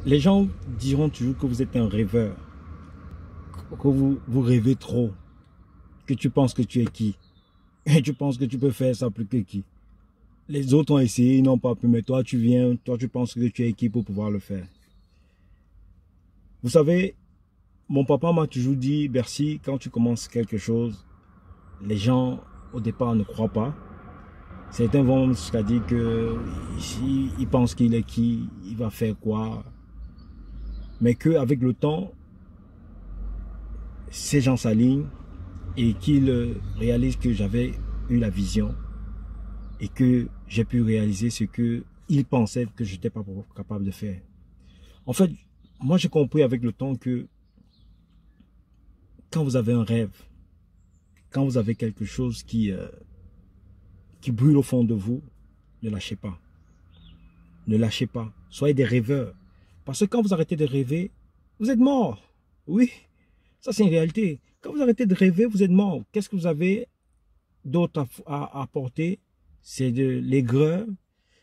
Les gens diront toujours que vous êtes un rêveur, que vous rêvez trop, que tu penses que tu es qui, et tu penses que tu peux faire ça plus que qui. Les autres ont essayé, ils n'ont pas pu, mais toi tu viens, toi tu penses que tu es qui pour pouvoir le faire. Vous savez, mon papa m'a toujours dit, Bercy, quand tu commences quelque chose, les gens au départ ne croient pas. Certains vont jusqu'à dire que il pense qu'il est qui, il va faire quoi. Mais qu'avec le temps, ces gens s'alignent et qu'ils réalisent que j'avais eu la vision et que j'ai pu réaliser ce qu'ils pensaient que je n'étais pas capable de faire. En fait, moi j'ai compris avec le temps que quand vous avez un rêve, quand vous avez quelque chose qui brûle au fond de vous, ne lâchez pas. Ne lâchez pas. Soyez des rêveurs. Parce que quand vous arrêtez de rêver, vous êtes mort. Oui, ça c'est une réalité. Quand vous arrêtez de rêver, vous êtes mort. Qu'est-ce que vous avez d'autre à apporter? C'est de l'aigreur,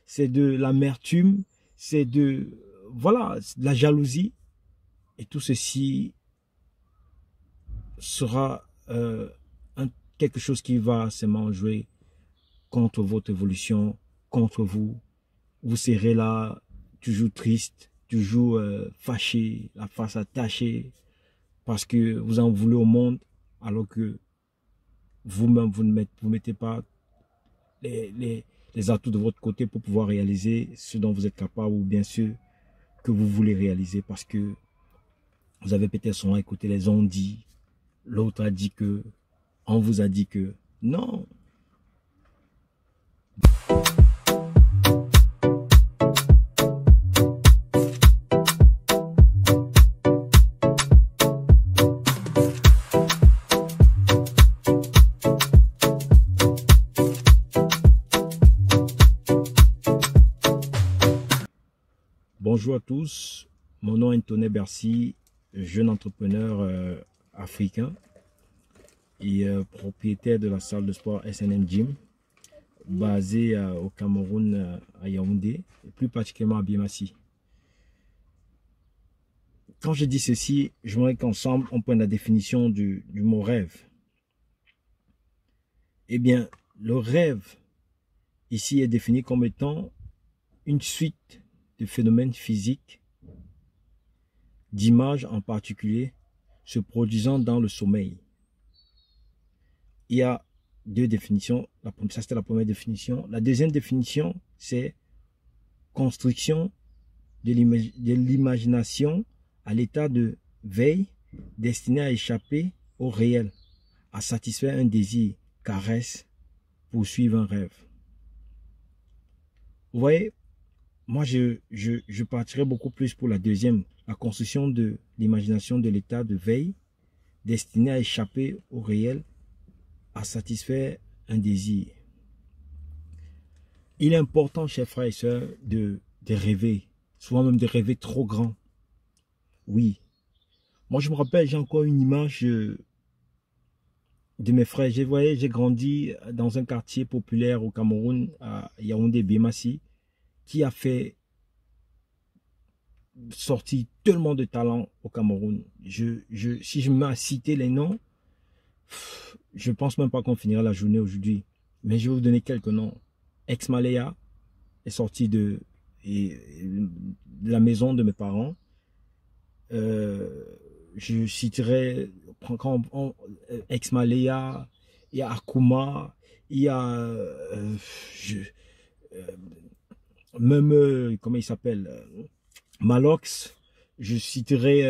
c'est de l'amertume, c'est de, voilà, de la jalousie. Et tout ceci sera quelque chose qui va seulement jouer contre votre évolution, contre vous. Vous serez là, toujours triste, toujours fâché, la face attachée, parce que vous en voulez au monde, alors que vous-même, vous ne mettez pas les atouts de votre côté pour pouvoir réaliser ce dont vous êtes capable ou bien sûr que vous voulez réaliser, parce que vous avez peut-être souvent écouté les on dit, l'autre a dit que, on vous a dit que, non. Bonjour à tous, mon nom est Antoine Bercy, jeune entrepreneur africain et propriétaire de la salle de sport SNM Gym, basée au Cameroun, à Yaoundé, et plus particulièrement à Bimassi. Quand je dis ceci, j'aimerais qu'ensemble on prenne la définition du mot rêve. Eh bien, le rêve ici est défini comme étant une suite de phénomènes physiques, d'images en particulier, se produisant dans le sommeil. Il y a deux définitions. Ça, c'était la première définition. La deuxième définition, c'est construction de l'imagination à l'état de veille destiné à échapper au réel, à satisfaire un désir, caresse, poursuivre un rêve. Vous voyez, moi, je partirais beaucoup plus pour la deuxième, la construction de l'imagination de l'état de veille destiné à échapper au réel, à satisfaire un désir. Il est important, chers frères et sœurs, de rêver, souvent même de rêver trop grand. Oui. Moi, je me rappelle, j'ai encore une image de mes frères. J'ai grandi dans un quartier populaire au Cameroun, à Yaoundé, Bimassi, qui a fait sortir tellement de talents au Cameroun. Si je me mets à citer les noms, je pense même pas qu'on finira la journée aujourd'hui. Mais je vais vous donner quelques noms. Ex Malaya est sorti de la maison de mes parents. Je citerai Ex Malaya, il y a Akuma, il y a même comment il s'appelle, Malox. Je citerai,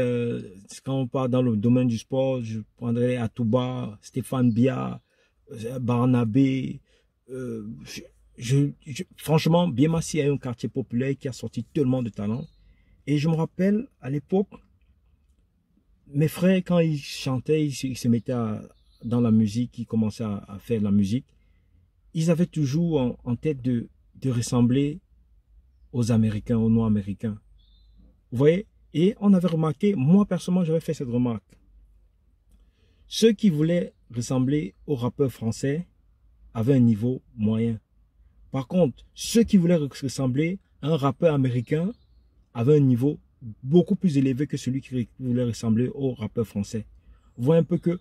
quand on parle dans le domaine du sport, je prendrai Atouba, Stéphane Bia, Barnabé. Franchement, Bimassi est un quartier populaire qui a sorti tellement de talents. Et je me rappelle, à l'époque, mes frères, quand ils chantaient, ils se mettaient dans la musique, ils commençaient à faire de la musique. Ils avaient toujours en tête de ressembler aux Américains, aux Noirs américains. Vous voyez? Et on avait remarqué, moi personnellement, j'avais fait cette remarque. Ceux qui voulaient ressembler aux rappeurs français avaient un niveau moyen. Par contre, ceux qui voulaient ressembler à un rappeur américain avaient un niveau beaucoup plus élevé que celui qui voulait ressembler au rappeur français. Vous voyez un peu que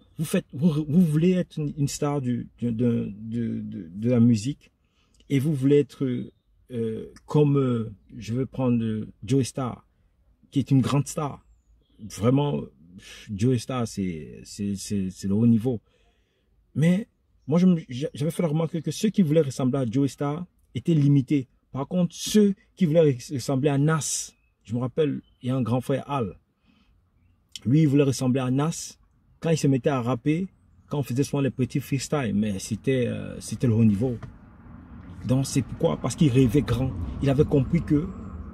vous voulez être une star de la musique et vous voulez être comme, je vais prendre Joey Starr, qui est une grande star. Vraiment, Joey Starr, c'est le haut niveau. Mais moi, j'avais fait la remarque que ceux qui voulaient ressembler à Joey Starr étaient limités. Par contre, ceux qui voulaient ressembler à Nas, je me rappelle, il y a un grand frère Al. Lui, il voulait ressembler à Nas. Quand il se mettait à rapper, quand on faisait souvent les petits freestyles, mais c'était le haut niveau. Donc c'est pourquoi, parce qu'il rêvait grand. Il avait compris que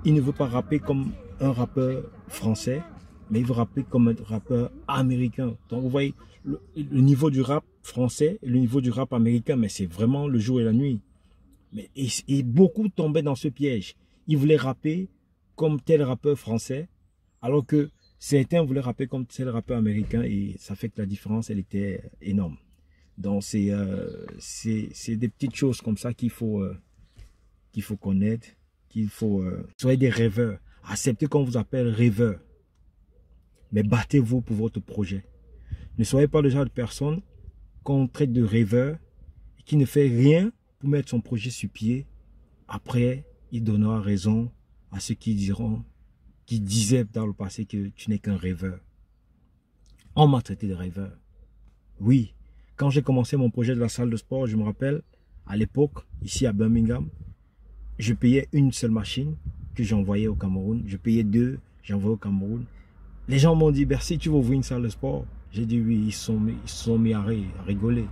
il ne veut pas rapper comme un rappeur français, mais il veut rapper comme un rappeur américain. Donc vous voyez, le niveau du rap français et le niveau du rap américain, mais c'est vraiment le jour et la nuit. Et beaucoup tombaient dans ce piège. Ils voulaient rapper comme tel rappeur français, alors que certains voulaient rapper comme tel rappeur américain, et ça fait que la différence, elle était énorme. Donc c'est des petites choses comme ça qu'il faut connaître, qu'il faut... soyez des rêveurs. Acceptez qu'on vous appelle rêveur. Mais battez-vous pour votre projet. Ne soyez pas le genre de personne qu'on traite de rêveur et qui ne fait rien pour mettre son projet sur pied. Après, il donnera raison à ceux qui disaient dans le passé que tu n'es qu'un rêveur. On m'a traité de rêveur. Oui, quand j'ai commencé mon projet de la salle de sport, je me rappelle, à l'époque, ici à Birmingham, je payais une seule machine que j'envoyais au Cameroun. Je payais 2, j'envoyais au Cameroun. Les gens m'ont dit, Bercy, tu veux ouvrir une salle de sport? J'ai dit oui, ils se sont mis à rigoler.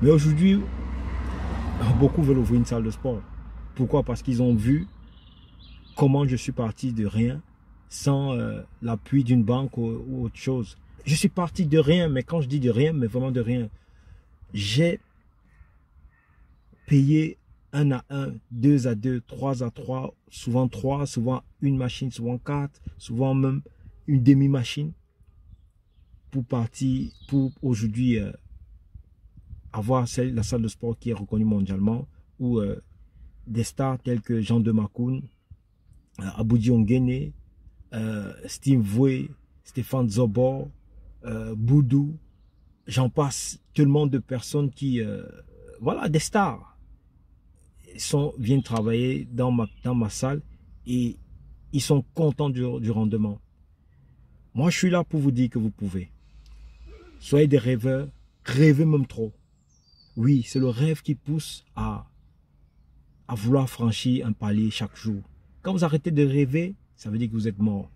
Mais aujourd'hui, beaucoup veulent ouvrir une salle de sport. Pourquoi? Parce qu'ils ont vu comment je suis parti de rien, sans l'appui d'une banque ou autre chose. Je suis parti de rien, mais quand je dis de rien, mais vraiment de rien, j'ai payé 1 à 1, 2 à 2, 3 à 3, souvent 3, souvent une machine, souvent 4, souvent même une demi-machine pour partir, pour aujourd'hui avoir la salle de sport qui est reconnue mondialement, où des stars tels que Jean de Makoun, Aboudi Ongene, Steve Voué, Stéphane Zobor, Boudou, j'en passe tellement de personnes qui, voilà, des stars, viennent travailler dans ma salle et ils sont contents du rendement. Moi, je suis là pour vous dire que vous pouvez. Soyez des rêveurs, rêvez même trop. Oui, c'est le rêve qui pousse à vouloir franchir un palier chaque jour. Quand vous arrêtez de rêver, ça veut dire que vous êtes mort.